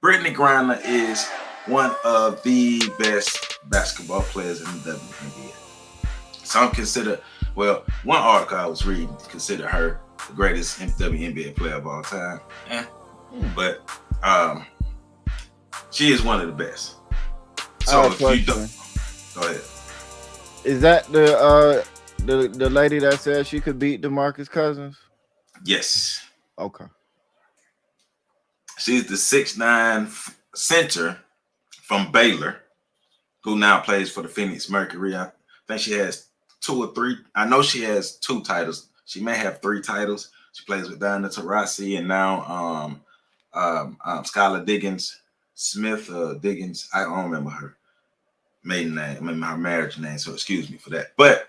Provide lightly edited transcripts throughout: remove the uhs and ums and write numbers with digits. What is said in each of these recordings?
Brittney Griner is one of the best basketball players in the WNBA. Some consider, well, one article I was reading consider her the greatest WNBA player of all time. But she is one of the best. I have So a if you question. don't, go ahead. Is that the lady that said she could beat DeMarcus Cousins? Yes, Okay. she's the 6'9" center from Baylor, who now plays for the Phoenix Mercury. I think she has two or three. I know she has two titles. She may have three titles. She plays with Diana Taurasi and now Skylar Diggins Smith. Diggins. I don't remember her maiden name. I mean her marriage name. So excuse me for that. But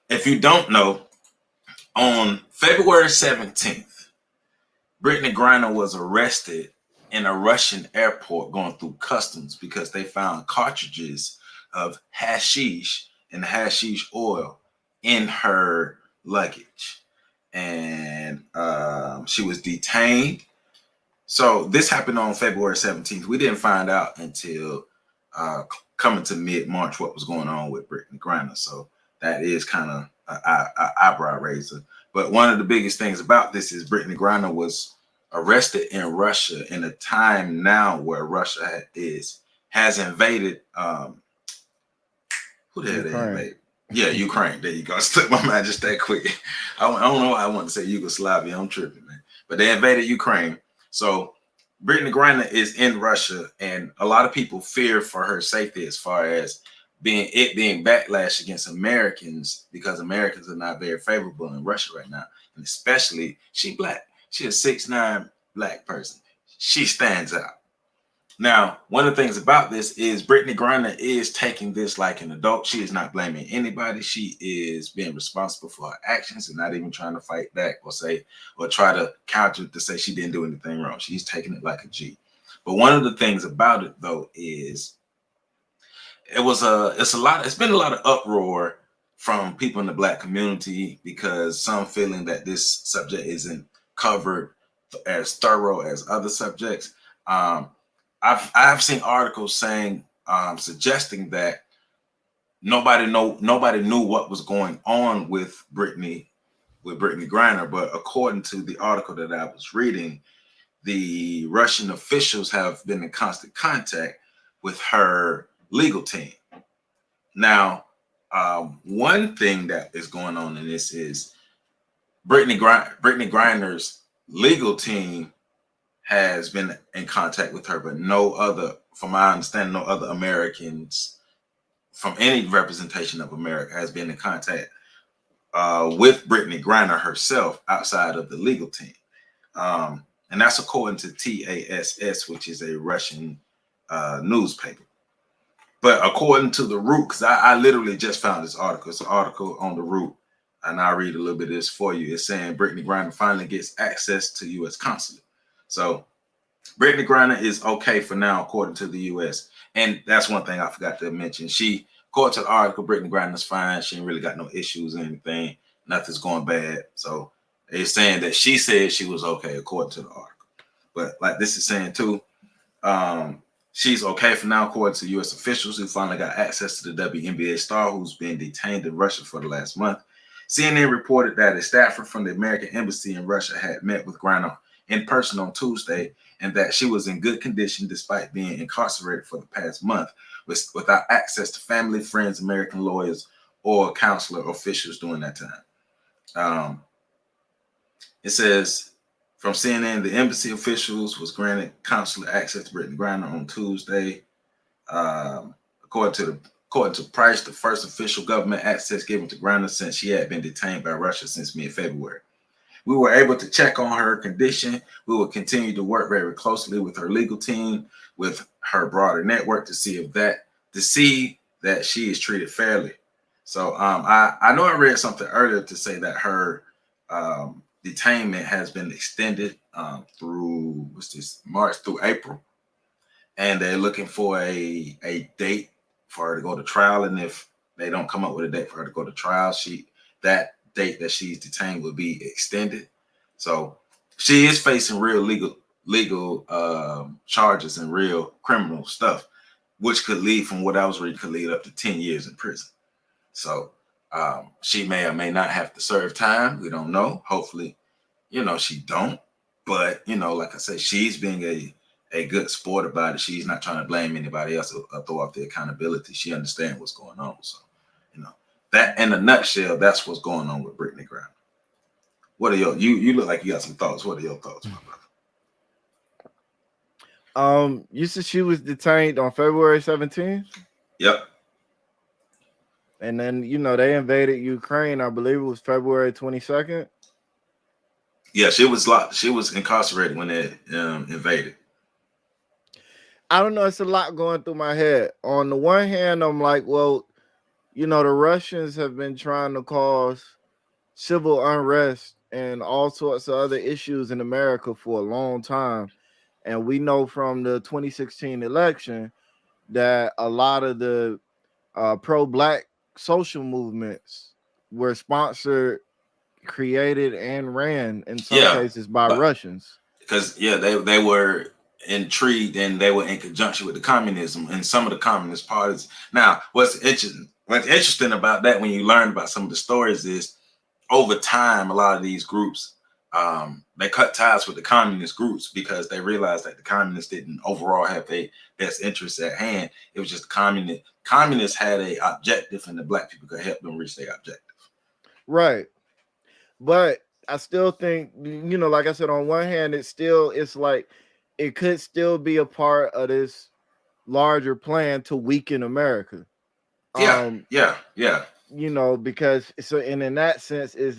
if you don't know, on February 17th, Brittney Griner was arrested in a Russian airport going through customs because they found cartridges of hashish and hashish oil in her luggage. And she was detained. So this happened on February 17th. We didn't find out until coming to mid-March what was going on with Brittney Griner. So that is kind of an eyebrow raiser. But one of the biggest things about this is Brittney Griner was arrested in Russia in a time now where Russia has invaded. Who the hell they Ukraine. invaded? Yeah, Ukraine. There you go. I slipped my mind just that quick. I don't know why I want to say Yugoslavia. I'm tripping, man. But they invaded Ukraine. So Brittney Griner is in Russia, and a lot of people fear for her safety as far as being backlash against Americans because Americans are not very favorable in Russia right now, and especially she black. She a 6'9" black person. She stands out. Now, one of the things about this is Brittney Griner is taking this like an adult. She is not blaming anybody. She is being responsible for her actions and not even trying to fight back or try to counter to say she didn't do anything wrong. She's taking it like a G. But one of the things about it though is it's been a lot of uproar from people in the black community because some feeling that this subject isn't covered as thorough as other subjects. I've seen articles saying suggesting that nobody knew what was going on with Brittney Griner, but according to the article that I was reading, the Russian officials have been in constant contact with her legal team. Now, one thing that is going on in this is Brittney Griner's legal team has been in contact with her, but no other, from my understanding, no other Americans from any representation of America has been in contact with Brittney Griner herself outside of the legal team. And that's according to TASS, which is a Russian newspaper. But according to the Root, because I literally just found this article. It's an article on the Root, and I'll read a little bit of this for you. It's saying Brittney Griner finally gets access to U.S. consulate. So Brittney Griner is okay for now, according to the U.S. And that's one thing I forgot to mention. According to the article, Brittney Griner's fine. She ain't really got no issues or anything. Nothing's going bad. So they're saying that she said she was okay, according to the article. But like this is saying too, she's okay for now, according to U.S. officials who finally got access to the WNBA star who's been detained in Russia for the last month. CNN reported that a staffer from the American embassy in Russia had met with Griner in person on Tuesday and that she was in good condition despite being incarcerated for the past month without access to family, friends, American lawyers, or consular officials during that time. It says from CNN, the embassy officials was granted consular access to Brittney Griner on Tuesday. According to Price, the first official government access given to Griner since she had been detained by Russia since mid-February. We were able to check on her condition. We will continue to work very closely with her legal team, with her broader network to see that she is treated fairly. So I know I read something earlier to say that her detainment has been extended through March through April, and they're looking for a date for her to go to trial. And if they don't come up with a date for her to go to trial, that date that she's detained will be extended. So she is facing real legal charges and real criminal stuff, which could lead, from what I was reading, could lead up to 10 years in prison. So she may or may not have to serve time. We don't know. Hopefully, she don't. But, like I said, she's being a good sport about it. She's not trying to blame anybody else or throw off the accountability. She understands what's going on. So, that in a nutshell, that's what's going on with Brittney Griner. What are you look like you got some thoughts. What are your thoughts, my brother? You said she was detained on February 17th? Yep. And then, they invaded Ukraine. I believe it was February 22nd. Yeah, she was locked. She was incarcerated when they invaded. I don't know. It's a lot going through my head. On the one hand, I'm like, well, the Russians have been trying to cause civil unrest and all sorts of other issues in America for a long time. And we know from the 2016 election that a lot of the pro-Black social movements were sponsored, created, and ran in some cases by Russians. Because they were intrigued and they were in conjunction with the communism and some of the communist parties. Now, what's interesting about that, when you learn about some of the stories, is over time a lot of these groups they cut ties with the communist groups because they realized that the communists didn't overall have their best interests at hand. It was just the communists had a objective, and the Black people could help them reach their objective. Right. But I still think, like I said, on one hand, it's like it could still be a part of this larger plan to weaken America. Yeah. Because and in that sense, it's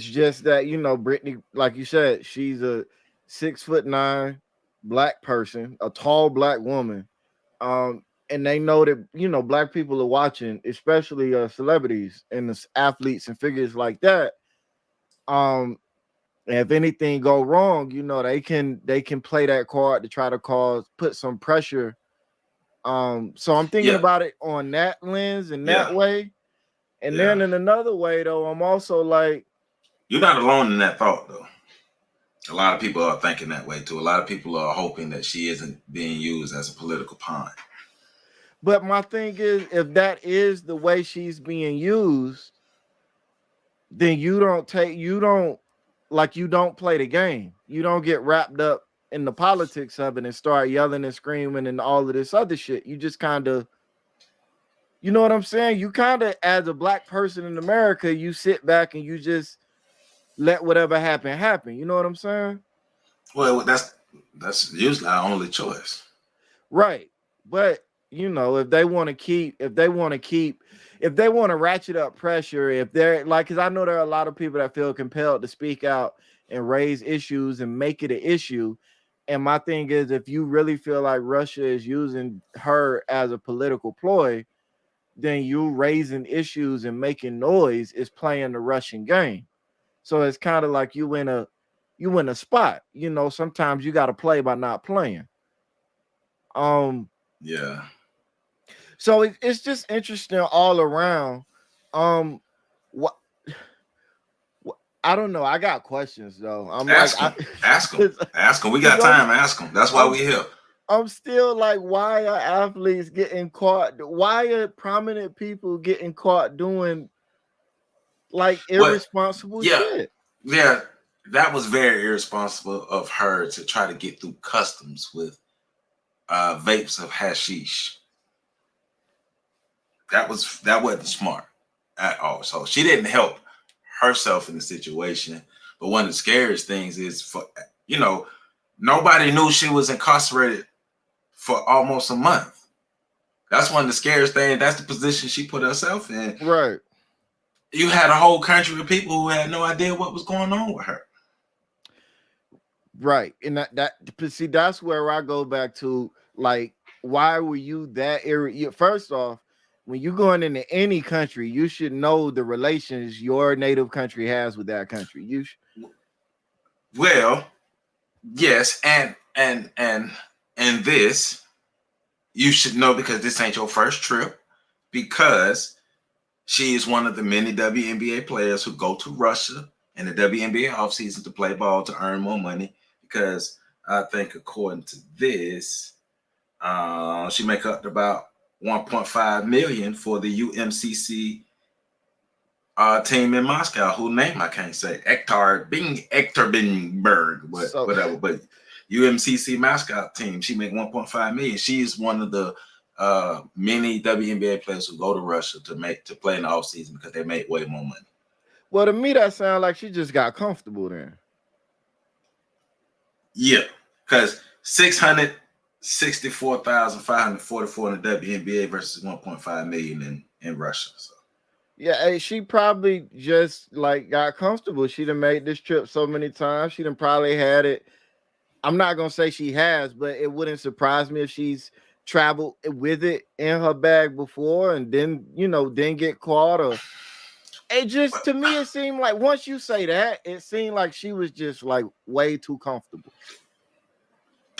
just that, Brittney, like you said, she's a 6'9" Black person, a tall Black woman. And they know that, Black people are watching, especially celebrities and the athletes and figures like that. And if anything go wrong, they can play that card to try to put some pressure. So I'm thinking about it on that lens and that way. And then in another way, though, I'm also like, you're not alone in that thought, though. A lot of people are thinking that way too. A lot of people are hoping that she isn't being used as a political pawn. But my thing is, if that is the way she's being used, then you don't play the game. You don't get wrapped up in the politics of it and start yelling and screaming and all of this other shit. You just kind of, you know what I'm saying? You kind of, as a Black person in America, you sit back and you just let whatever happen. You know what I'm saying? Well, that's usually our only choice. Right. But if they want to ratchet up pressure, if they're like, because I know there are a lot of people that feel compelled to speak out and raise issues and make it an issue. And my thing is, if you really feel like Russia is using her as a political ploy, then you raising issues and making noise is playing the Russian game. So it's kind of like you in a spot. Sometimes you got to play by not playing. Yeah. So it's just interesting all around. What I don't know. I got questions though. Ask them. We got time. Ask them. That's why we here. I'm still like, why are athletes getting caught? Why are prominent people getting caught doing like irresponsible shit? Yeah, that was very irresponsible of her to try to get through customs with vapes of hashish. That wasn't smart at all. So she didn't help herself in the situation. But one of the scariest things is, nobody knew she was incarcerated for almost a month. That's one of the scariest things. That's the position she put herself in. Right. You had a whole country of people who had no idea what was going on with her. Right. And that's where I go back to, like, why were you that area? First off, when you're going into any country, you should know the relations your native country has with that country. Well, yes, and this you should know, because this ain't your first trip, because she is one of the many WNBA players who go to Russia in the WNBA offseason to play ball to earn more money, because I think according to this, she make up to about 1.5 million for the UMCC team in Moscow, whose name I can't say, Ektar Bingberg, but So whatever. But UMCC mascot team, she make 1.5 million. She is one of the many WNBA players who go to Russia to play in the off season because they make way more money. well, to me that sounds like she just got comfortable then. Yeah, because 664,544 in the WNBA versus 1.5 million in Russia. So. Yeah, she probably just like got comfortable. She done made this trip so many times. She done probably had it. I'm not gonna say she has, but it wouldn't surprise me if she's traveled with it in her bag before and then then get caught. Or it just, to me, it seemed like once you say that, it seemed like she was just like way too comfortable.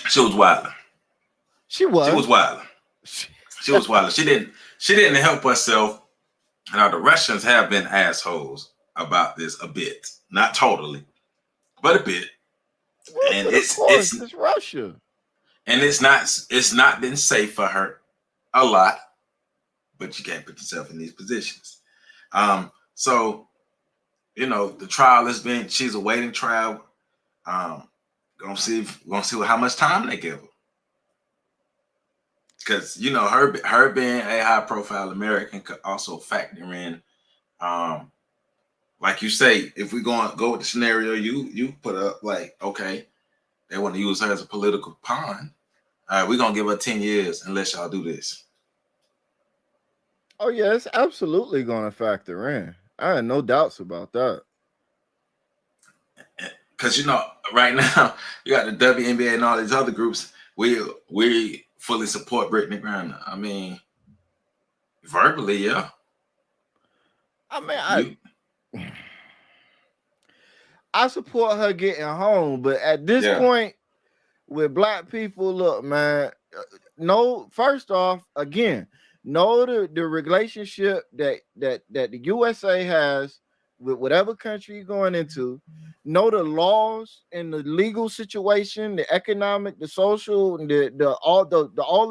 She was wild. She was wild. She was wild. She didn't help herself. Now the Russians have been assholes about this a bit, not totally, but a bit. Well, and it's Russia, and it's not been safe for her a lot. But you can't put yourself in these positions. So the trial has been. She's awaiting trial. Gonna see how much time they give her. Because her being a high profile American could also factor in, like you say, if we go with the scenario you put up, like, okay, they want to use her as a political pawn. All right, we're gonna give her 10 years unless y'all do this. Oh yeah, it's absolutely gonna factor in. I have no doubts about that. Because right now you got the WNBA and all these other groups. We fully support Brittney Griner. I mean, verbally, yeah. I mean, I support her getting home, but at this point, with black people, look, man, no. First off, again, know the relationship that the USA has with whatever country you're going into. Know the laws and the legal situation, the economic, the social, and all of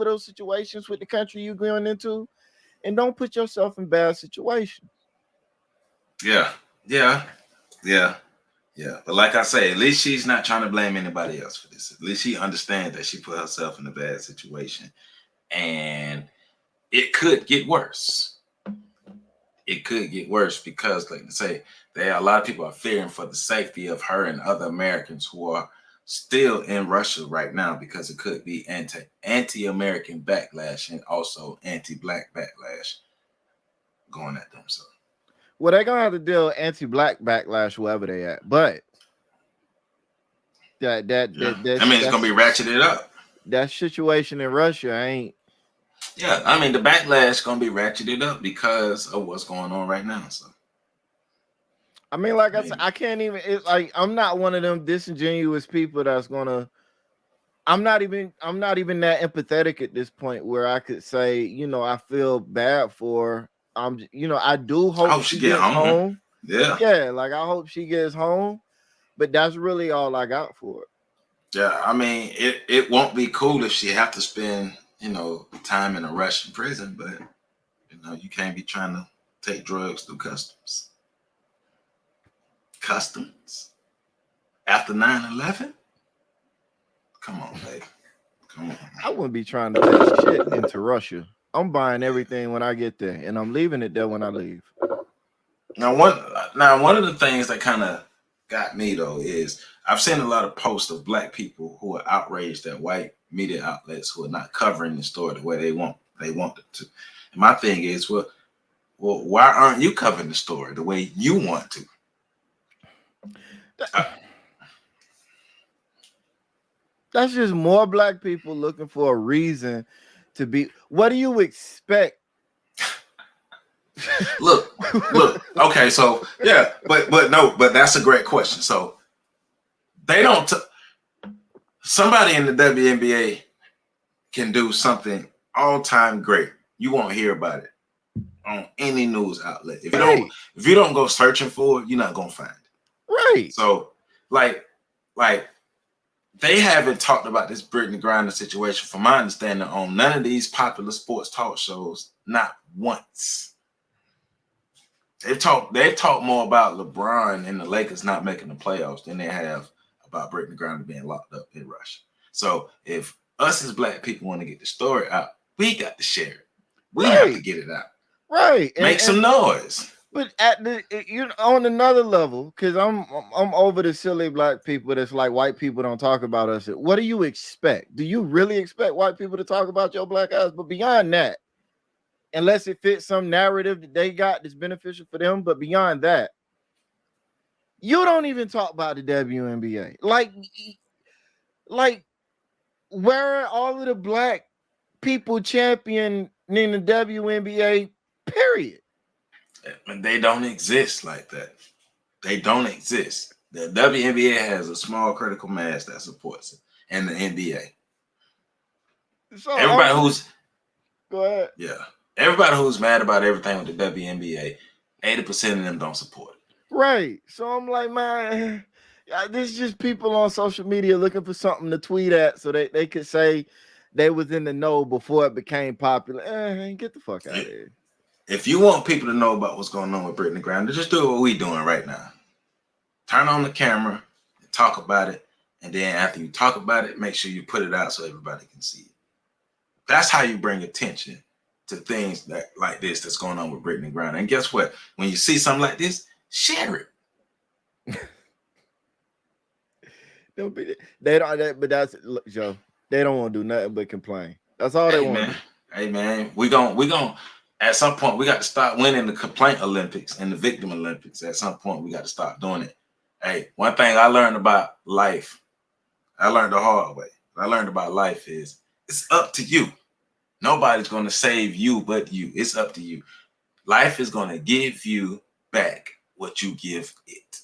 those situations with the country you're going into, and don't put yourself in bad situations. Yeah. But like I say, at least she's not trying to blame anybody else for this. At least she understands that she put herself in a bad situation, and it could get worse. It could get worse because, like I say, a lot of people are fearing for the safety of her and other Americans who are still in Russia right now because it could be anti-American backlash and also anti-black backlash going at them. So, well, they're gonna have to deal with anti-black backlash wherever they at, but that I mean, it's gonna be ratcheted up. That situation in Russia ain't. Yeah, I mean, the backlash gonna be ratcheted up because of what's going on right now. So, I mean, like I said, I can't even. It's like I'm not one of them disingenuous people that's gonna. I'm not even that empathetic at this point where I could say, I feel bad for. I do hope she gets home. Yeah, like I hope she gets home, but that's really all I got for it. Yeah, I mean, it won't be cool if she have to spend time in a Russian prison, but you can't be trying to take drugs through customs. After 9/11? Come on, baby. Come on. I wouldn't be trying to take shit into Russia. I'm buying everything when I get there, and I'm leaving it there when I leave. Now, one of the things that kind of got me though is I've seen a lot of posts of black people who are outraged at white media outlets who are not covering the story the way they want them to. And my thing is, well, why aren't you covering the story the way you want to? That's just more black people looking for a reason to be. What do you expect? Look. Okay, so yeah, but that's a great question. So they don't. Somebody in the WNBA can do something all-time great. You won't hear about it on any news outlet. If you don't go searching for it, you're not gonna find it. Right. So like they haven't talked about this Brittney Griner situation, from my understanding, on none of these popular sports talk shows, not once. They've talked more about LeBron and the Lakers not making the playoffs than they have about Brittney Griner being locked up in Russia. So if us as black people want to get the story out, we got to share it. We have to get it out. Right. Make some noise. But at the on another level, because I'm over the silly black people that's like white people don't talk about us. What do you expect? Do you really expect white people to talk about your black ass? But beyond that, unless it fits some narrative that they got that's beneficial for them, but beyond that, you don't even talk about the WNBA. Like where are all of the black people championing the WNBA? Period. And they don't exist like that. They don't exist. The WNBA has a small critical mass that supports it, and the NBA. So everybody who's go ahead. Yeah. Everybody who's mad about everything with the WNBA, 80% of them don't support it. Right. So I'm like, man, this is just people on social media looking for something to tweet at so they could say they was in the know before it became popular. Get the fuck out of here. If you want people to know about what's going on with Brittney Griner, just do what we doing right now. Turn on the camera and talk about it. And then after you talk about it, make sure you put it out so everybody can see it. That's how you bring attention to things that like this that's going on with Brittney Griner. And guess what? When you see something like this, share it. They don't. But that's Joe. They don't want to do nothing but complain. That's all they want. Hey man, we gon' at some point we got to start winning the complaint Olympics and the victim Olympics. At some point we got to start doing it. Hey, one thing I learned about life, I learned the hard way. What I learned about life is it's up to you. Nobody's going to save you but you. It's up to you. Life is going to give you back what you give it.